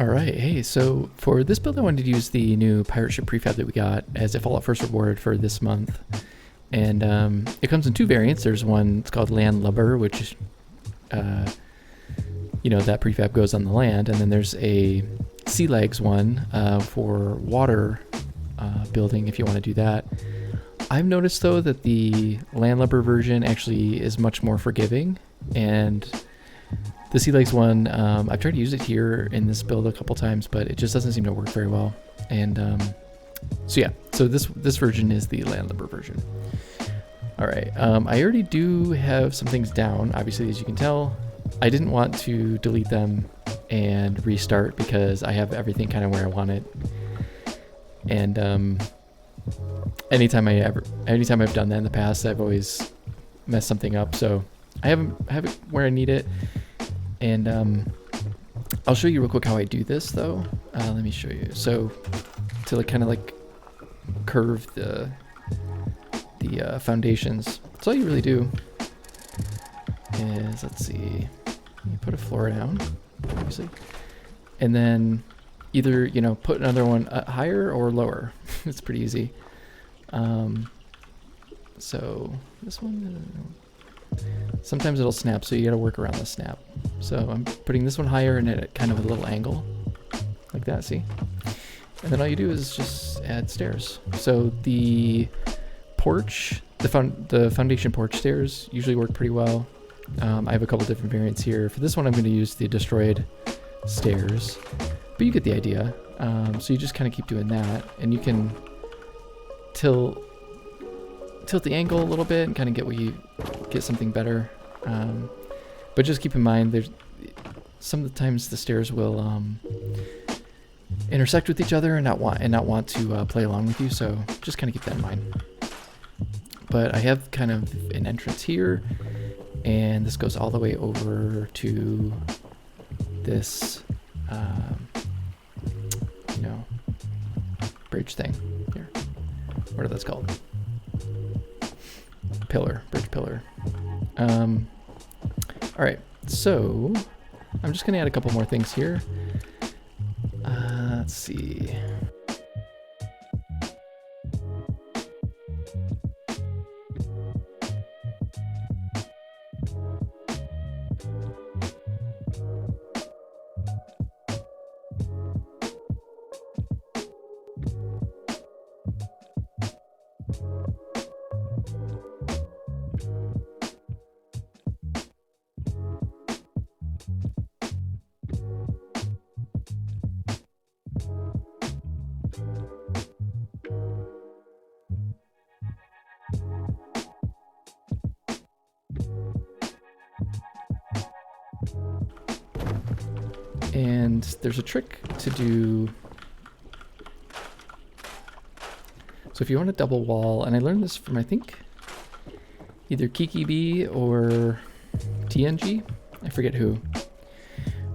All right, hey, so for this build I wanted to use the new pirate ship prefab that we got as a Fallout First reward for this month. And it comes in two variants. There's one, it's called Landlubber, which, that prefab goes on the land. And then there's a Sea Legs one for water building if you want to do that. I've noticed though that the Landlubber version actually is much more forgiving, and the Sea Legs one, I've tried to use it here in this build a couple times, but it just doesn't seem to work very well. And so this version is the Landlubber version. All right, I already do have some things down, obviously, as you can tell. I didn't want to delete them and restart because I have everything kind of where I want it. And anytime I've done that in the past, I've always messed something up. So I have it where I need it. And I'll show you real quick how I do this though. Let me show you. So to kind of curve the foundations, that's all you really do is, let's see, you put a floor down, obviously, and then either, put another one higher or lower. It's pretty easy. So this one, sometimes it'll snap, so you got to work around the snap. So I'm putting this one higher and at kind of a little angle like that, see? And then all you do is just add stairs. So the porch, the foundation porch stairs usually work pretty well. I have a couple different variants here. For this one, I'm going to use the destroyed stairs, but you get the idea. So you just kind of keep doing that, and you can tilt the angle a little bit and kind of get something better. But just keep in mind, there's sometimes the stairs will intersect with each other and not want to play along with you. So just kind of keep that in mind. But I have kind of an entrance here, and this goes all the way over to this, bridge thing here. What are those called? Bridge pillar. All right, so I'm just gonna add a couple more things here. Let's see. And there's a trick to do. So if you want a double wall, and I learned this from, I think, either Kiki B or TNG, I forget who.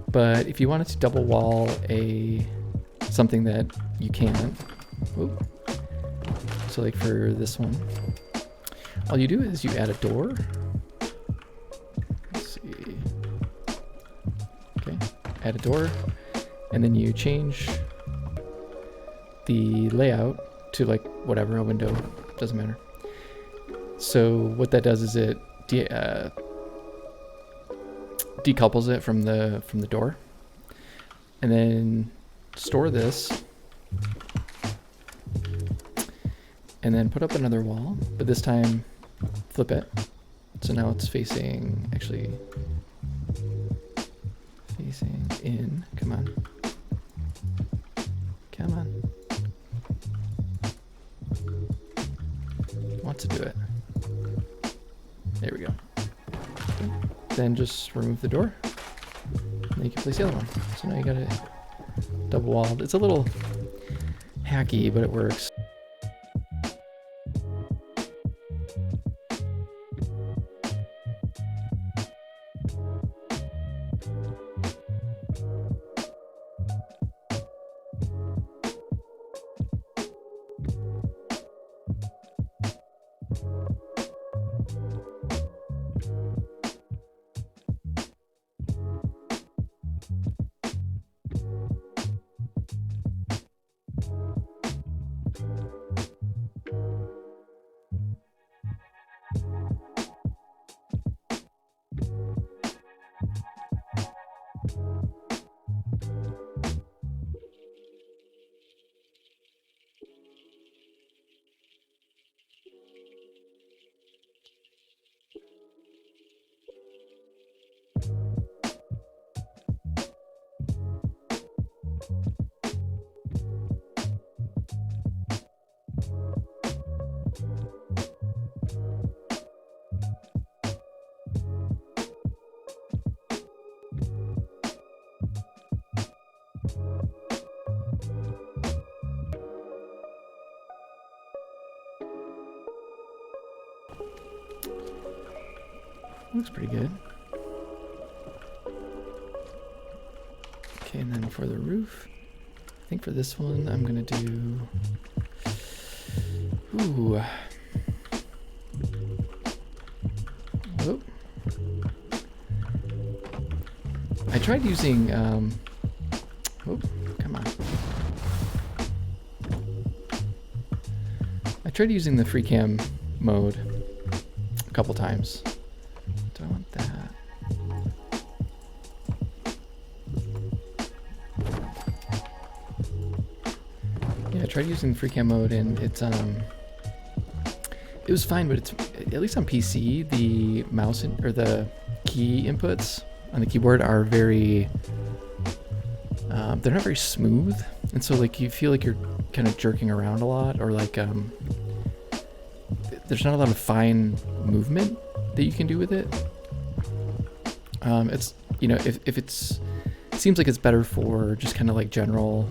But if you wanted to double wall something that you can't, so like for this one, all you do is you add a door. Add a door, and then you change the layout to whatever, a window, doesn't matter. So what that does is it decouples it from the door, and then store this, and then put up another wall, but this time flip it. So now it's facing in. Come on. Want to do it. There we go. Okay. Then just remove the door. And then you can place the other one. So now you got it double walled. It's a little hacky, but it works. Looks pretty good. Okay, and then for the roof, I think for this one I'm gonna do. Ooh. Oh. I tried using. Oh, come on. I tried using the free cam mode a couple times. Do I want that? Yeah, I tried using the free cam mode and it was fine, but it's at least on PC the mouse or the key inputs on the keyboard are very they're not very smooth, and so like you feel like you're kind of jerking around a lot, or like there's not a lot of fine movement that you can do with it. It's, you know, if it seems like it's better for just kind of like general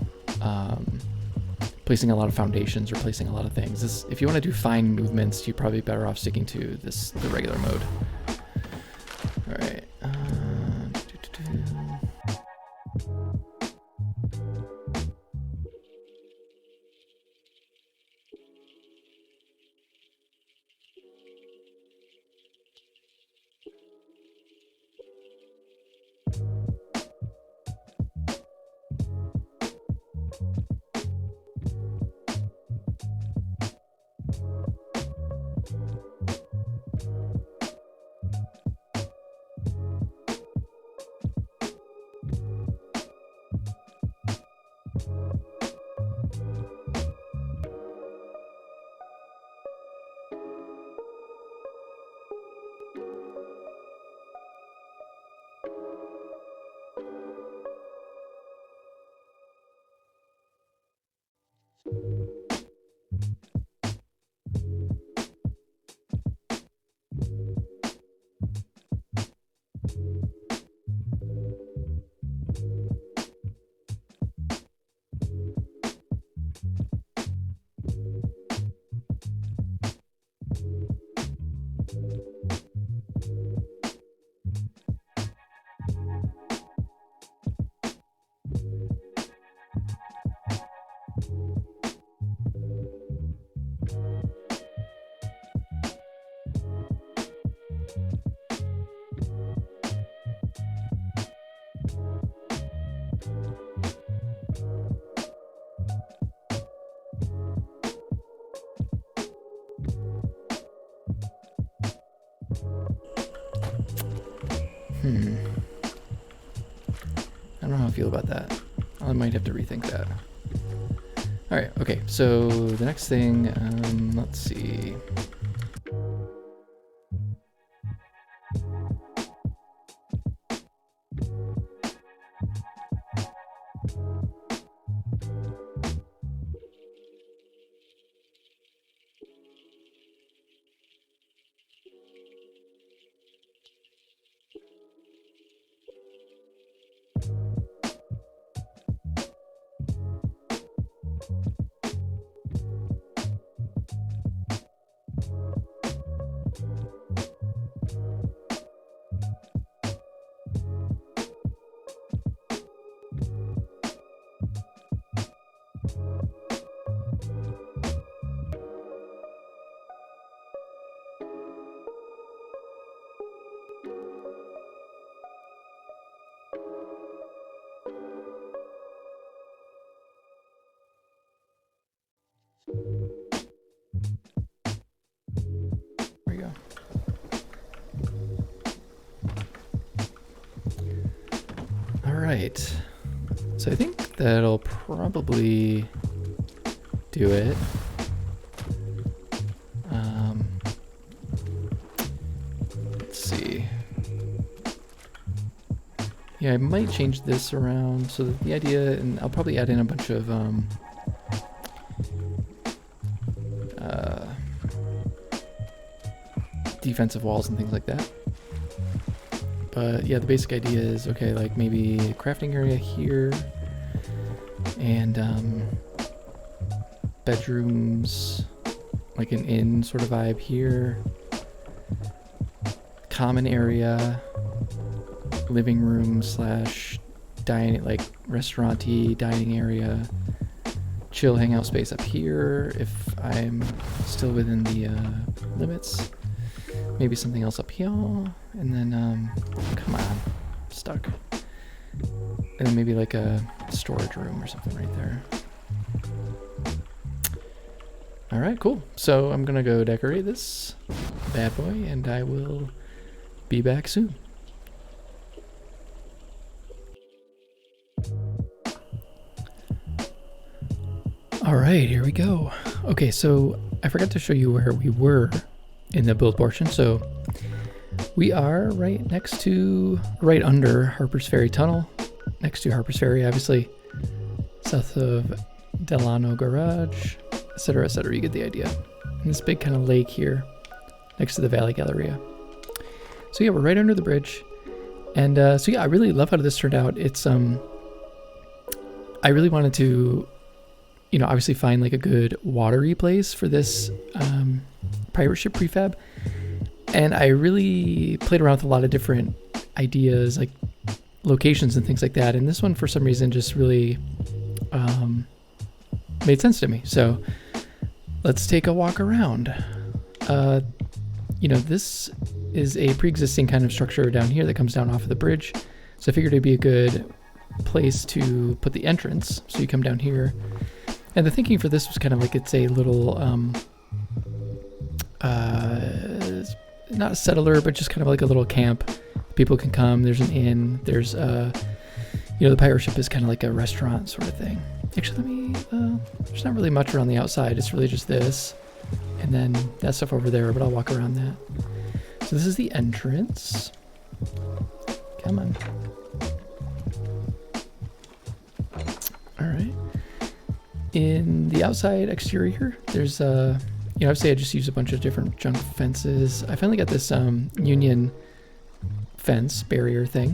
placing a lot of foundations or placing a lot of things. If you want to do fine movements, you're probably better off sticking to the regular mode. All right. I don't know how I feel about that. I might have to rethink that. All right, okay, so the next thing, let's see. There we go. All right. So I think that'll probably do it. Let's see. Yeah, I might change this around. So the idea, and I'll probably add in a bunch of defensive walls and things like that. But yeah, the basic idea is, okay, like maybe a crafting area here, and bedrooms, like an inn sort of vibe here, common area, living room slash dining, like restaurant-y dining area, chill hangout space up here if I'm still within the limits. Maybe something else up here, and then come on, stuck. And then maybe like a storage room or something right there. All right, cool. So I'm gonna go decorate this bad boy, and I will be back soon. All right, here we go. Okay, so I forgot to show you where we were in the build portion. So we are right under Harper's Ferry Tunnel, next to Harper's Ferry, obviously, south of Delano Garage, etc., etc. You get the idea. And this big kind of lake here, next to the Valley Galleria. So yeah, we're right under the bridge, and so yeah, I really love how this turned out. It's I really wanted to, you know, obviously find like a good watery place for this pirate ship prefab, and I really played around with a lot of different ideas, like locations and things like that, and this one for some reason just really made sense to me. So let's take a walk around. You know, this is a pre-existing kind of structure down here that comes down off of the bridge, so I figured it'd be a good place to put the entrance. So you come down here, and the thinking for this was kind of like it's a little not a settler, but just kind of like a little camp. People can come. There's an inn. There's you know, the pirate ship is kind of like a restaurant sort of thing. Actually, let me there's not really much around the outside. It's really just this, and then that stuff over there, but I'll walk around that. So this is the entrance. Come on. All right. In the outside exterior, there's you know, obviously I just use a bunch of different junk fences. I finally got this union fence barrier thing,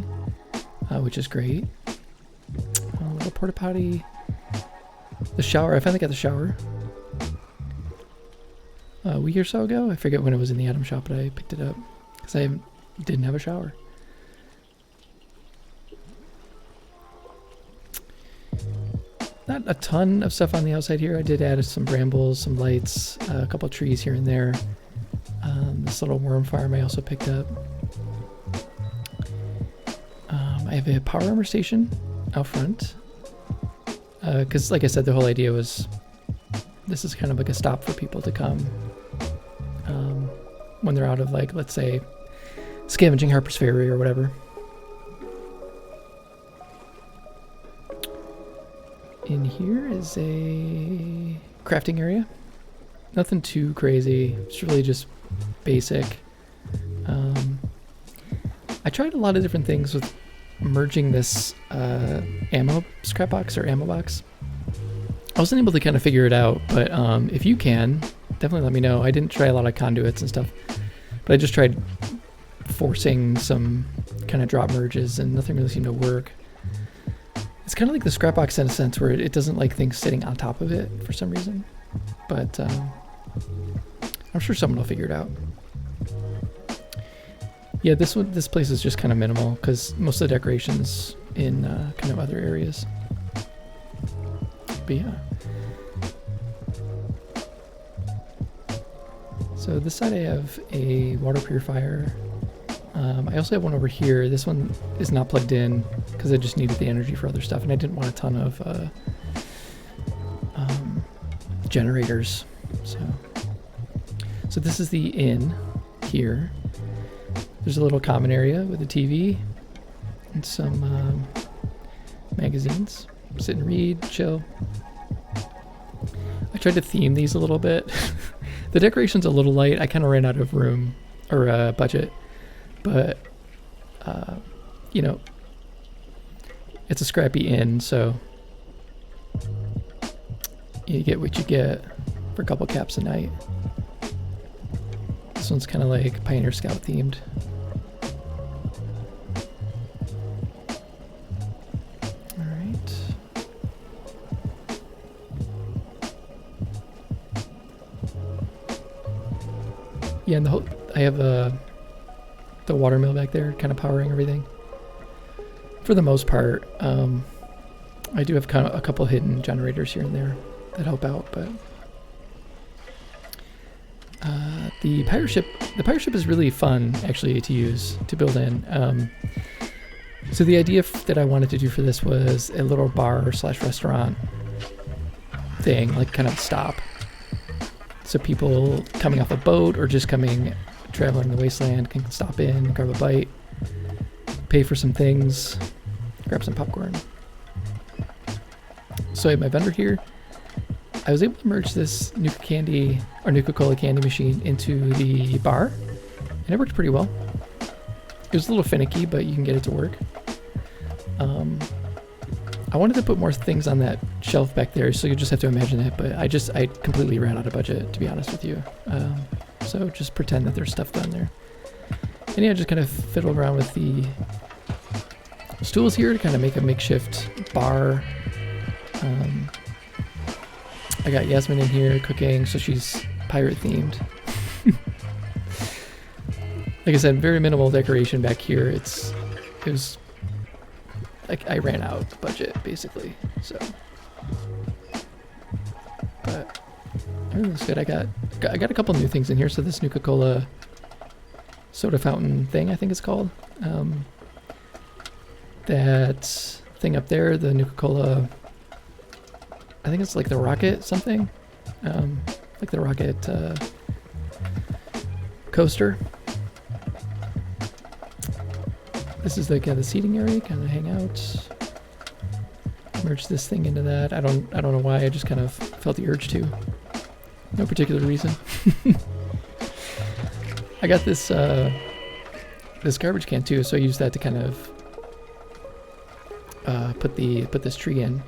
which is great. A little porta potty. The shower, I finally got the shower a week or so ago. I forget when it was in the item shop, but I picked it up because I didn't have a shower. Not a ton of stuff on the outside here. I did add some brambles, some lights, a couple of trees here and there. This little worm farm I also picked up. I have a power armor station out front. Because like I said, the whole idea was this is kind of like a stop for people to come when they're out of, like, let's say, scavenging Harper's Ferry or whatever. In here is a crafting area. Nothing too crazy. It's really just basic. I tried a lot of different things with merging this ammo scrap box or ammo box. I wasn't able to kind of figure it out, but if you can, definitely let me know. I didn't try a lot of conduits and stuff, but I just tried forcing some kind of drop merges and nothing really seemed to work. It's kind of like the scrap box in a sense where it doesn't like things sitting on top of it for some reason, but I'm sure someone will figure it out. Yeah, this place is just kind of minimal because most of the decorations in kind of other areas. But yeah. So this side I have a water purifier. I also have one over here. This one is not plugged in because I just needed the energy for other stuff, and I didn't want a ton of generators. So this is the inn here. There's a little common area with a TV and some magazines. Sit and read, chill. I tried to theme these a little bit. The decoration's a little light. I kind of ran out of room or budget, but you know, it's a scrappy inn, so you get what you get for a couple caps a night. This one's kind of like Pioneer Scout themed. All right. Yeah, and I have the water mill back there, kind of powering everything. For the most part, I do have kind of a couple hidden generators here and there that help out, but the pirate ship is really fun actually to use to build in. So the idea that I wanted to do for this was a little bar slash restaurant thing, like kind of stop. So people coming off a boat or just traveling the wasteland can stop in, grab a bite, pay for some things, grab some popcorn. So I have my vendor here. I was able to merge this Nuka-Cola candy machine into the bar, and it worked pretty well. It was a little finicky, but you can get it to work. I wanted to put more things on that shelf back there, so you just have to imagine it, but I completely ran out of budget, to be honest with you. So just pretend that there's stuff down there. And yeah, just kind of fiddled around with the stools here to kind of make a makeshift bar. I got Yasmin in here cooking, so she's pirate themed. Like I said, very minimal decoration back here. It was like I ran out of budget basically. So, but everything's good. I got a couple new things in here. So this Nuka-Cola soda fountain thing, I think it's called. That thing up there, the Nuka-Cola. I think it's like the rocket something, like the rocket coaster. This is like the seating area, kind of hang out. Merge this thing into that. I don't know why. I just kind of felt the urge to. No particular reason. I got this garbage can too, so I used that to kind of put this tree in.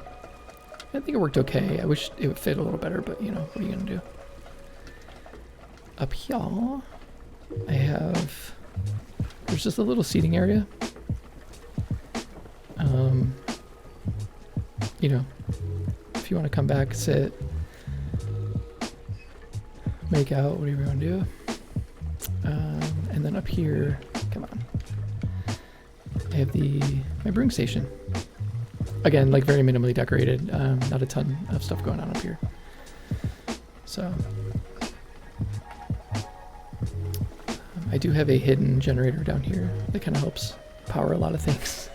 I think it worked okay. I wish it would fit a little better, but you know, what are you gonna do? Up here, there's just a little seating area. You know, if you want to come back, sit, make out, whatever you want to do. And then up here, come on, I have my brewing station. Again, like very minimally decorated, not a ton of stuff going on up here. So, I do have a hidden generator down here that kind of helps power a lot of things.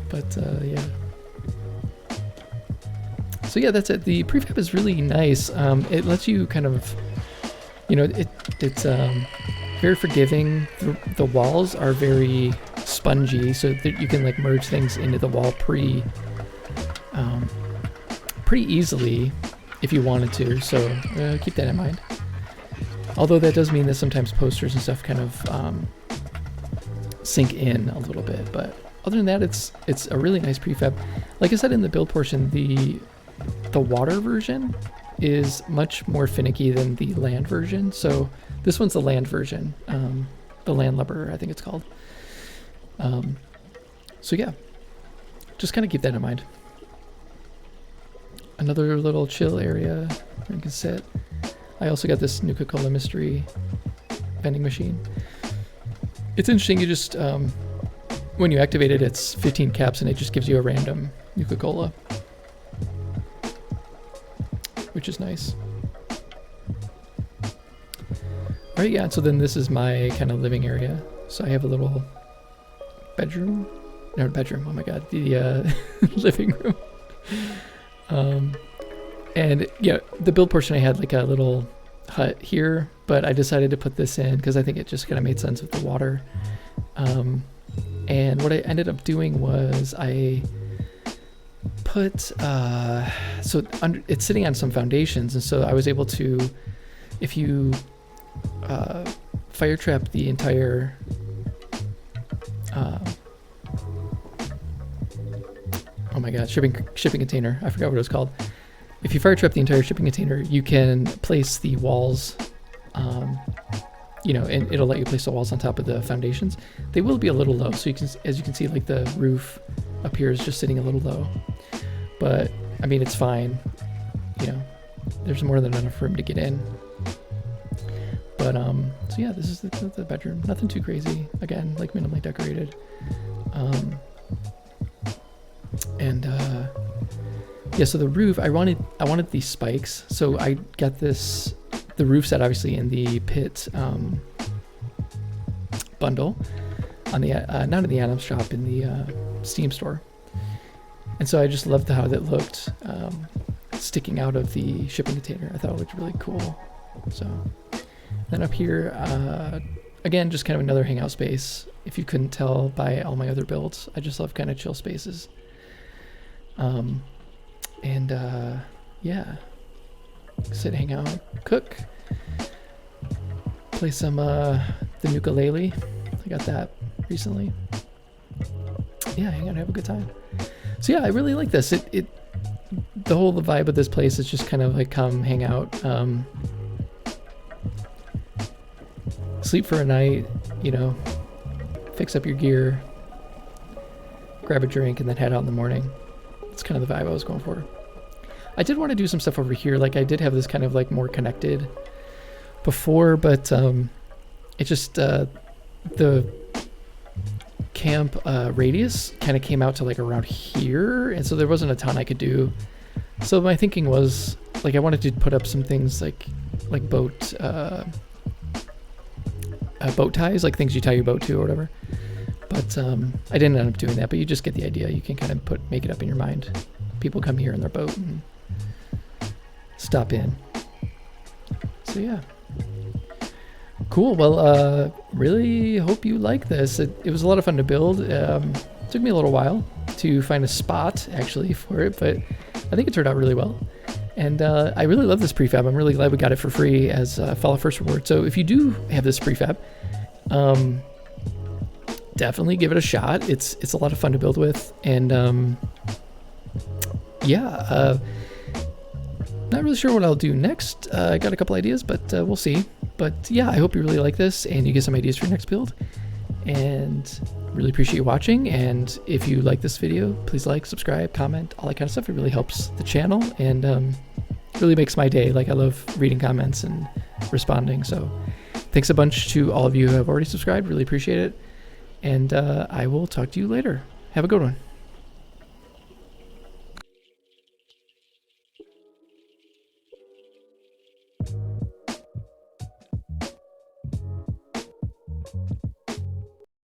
But yeah. So yeah, that's it. The prefab is really nice. It lets you kind of, you know, it's very forgiving. The walls are very spongy, so that you can like merge things into the wall pretty easily if you wanted to. So keep that in mind. Although that does mean that sometimes posters and stuff kind of sink in a little bit. But other than that, it's a really nice prefab. Like I said in the build portion, the water version is much more finicky than the land version. So this one's the land version, the Landlubber, I think it's called. So yeah, just kind of keep that in mind. Another little chill area where you can sit. I also got this Nuka-Cola mystery vending machine. It's interesting, you just, when you activate it, it's 15 caps and it just gives you a random Nuka-Cola, which is nice. Alright, yeah, so then this is my kind of living area. So I have a little bedroom, oh my god, the living room. And yeah, the build portion I had like a little hut here, but I decided to put this in because I think it just kind of made sense with the water. And what I ended up doing was I put it's sitting on some foundations, and so I was able to, if you fire trap the entire oh my god, shipping container, I forgot what it was called. If you fire trap the entire shipping container, you can place the walls, you know, and it'll let you place the walls on top of the foundations. They will be a little low, so you can, as you can see, like the roof up here is just sitting a little low. But I mean, it's fine. You know, there's more than enough room to get in. But so yeah, this is the bedroom. Nothing too crazy. Again, like minimally decorated. Yeah, so the roof, I wanted these spikes. So I got the roof set obviously in the pit bundle on the not in the Adams shop, in the Steam store. And so I just loved how that looked sticking out of the shipping container. I thought it looked really cool. So then up here, again, just kind of another hangout space. If you couldn't tell by all my other builds, I just love kind of chill spaces. Yeah, sit, hang out, cook, play some the ukulele. I got that recently. Yeah, hang out, have a good time. So yeah, I really like this. The vibe of this place is just kind of like come hang out, sleep for a night, you know, fix up your gear, grab a drink, and then head out in the morning. That's kind of the vibe I was going for. I did want to do some stuff over here. Like I did have this kind of like more connected before, but it just the camp radius kind of came out to like around here, and so there wasn't a ton I could do. So my thinking was like I wanted to put up some things like boat ties, like things you tie your boat to or whatever. But I didn't end up doing that, but you just get the idea. You can kind of make it up in your mind. People come here in their boat and stop in. So yeah. Cool. Well, really hope you like this. It was a lot of fun to build. Took me a little while to find a spot actually for it, but I think it turned out really well. And I really love this prefab. I'm really glad we got it for free as a Follow First reward. So if you do have this prefab, definitely give it a shot. It's a lot of fun to build with, and yeah, not really sure what I'll do next. I got a couple ideas, but we'll see. But yeah, I hope you really like this and you get some ideas for your next build, and really appreciate you watching. And if you like this video, please like, subscribe, comment, all that kind of stuff. It really helps the channel and really makes my day. Like I love reading comments and responding. So thanks a bunch to all of you who have already subscribed. Really appreciate it. And I will talk to you later. Have a good one.